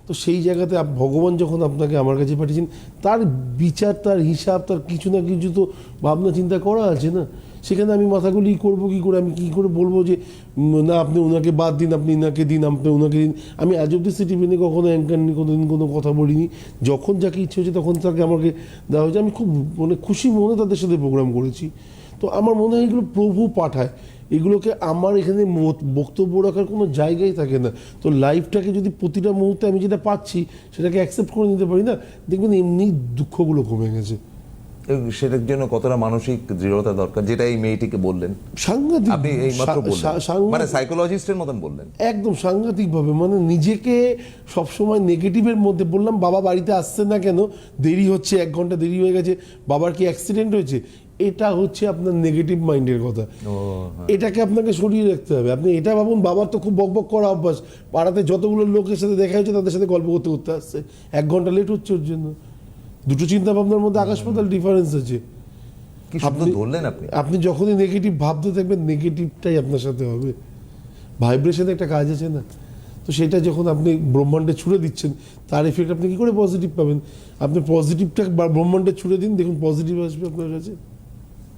তো সেই জায়গাতে ভগবান যখন আপনাকে আমার কাছে পাঠিয়েছেন, তার বিচার, তার হিসাব, তার কিছু না কিছু তো ভাবনা চিন্তা করা আছে না। সেখানে আমি মাথাগুলি করবো কী করে, আমি কী করে বলবো যে না আপনি ওনাকে বাদ দিন, আপনি ইনাকে দিন, আপনি ওনাকে দিন। আমি আজ অব্দি সিটি বিনে কখনো অ্যাঙ্কার নিয়ে কোনোদিন কোনো কথা বলিনি। যখন যাকে ইচ্ছে হচ্ছে তখন তাকে আমাকে দেওয়া হয়েছে। আমি খুব মানে খুশি মনে তাদের সাথে প্রোগ্রাম করেছি। তো আমার মনে হয় এগুলো প্রভু পাঠায়, এগুলোকে আমার এখানে বক্তব্য রাখার কোনো জায়গাই থাকে না। তো লাইফটাকে যদি প্রতিটা মুহূর্তে আমি যেটা পাচ্ছি সেটাকে অ্যাকসেপ্ট করে নিতে পারি না, দেখবেন এমনি দুঃখগুলো কমে গেছে। সেটার জন্য কতটা মানসিক দৃঢ়তা দরকার, যেটা এই মেয়েটিকে বললেন, সাংঘাতিক, আপনি এই মাত্র বললেন, মানে সাইকোলজিস্টের মতন বললেন। একদম সাংঘাতিকভাবে, মানে নিজেকে সবসময় নেগেটিভের মধ্যে বললাম। বাবা বাড়িতে আসছে না কেন, দেরি হচ্ছে, 1 ঘন্টা দেরি হয়ে গেছে, বাবার কি অ্যাক্সিডেন্ট হয়েছে, এটা হচ্ছে আপনার নেগেটিভ মাইন্ডের কথা। এটাকে আপনাকে সরিয়ে রাখতে হবে। আপনি এটা ভাবুন, বাবার তো খুব বকবক করা অভ্যাস, পাড়াতে যতগুলো লোকের সাথে দেখা হয়েছে তাদের সাথে গল্প করতে করতে আসছে, 1 ঘন্টা লেট হচ্ছে ওর জন্য। দুটো চিন্তা ভাবনার মধ্যে আকাশ পাতাল ডিফারেন্স আছে। কি সুন্দর ধরলেন আপনি। আপনি যখনই নেগেটিভ ভাবতে থাকবেন, নেগেটিভটাই আপনার সাথে হবে। ভাইব্রেশনে একটা কাজ আছে না, তো সেটা যখন আপনি ব্রহ্মাণ্ডে ছুড়ে দিচ্ছেন, তার এফেক্ট আপনি কী করে পজিটিভ পাবেন? আপনি পজিটিভটা ব্রহ্মাণ্ডে ছুড়ে দিন, দেখুন পজিটিভ আসবে আপনার কাছে।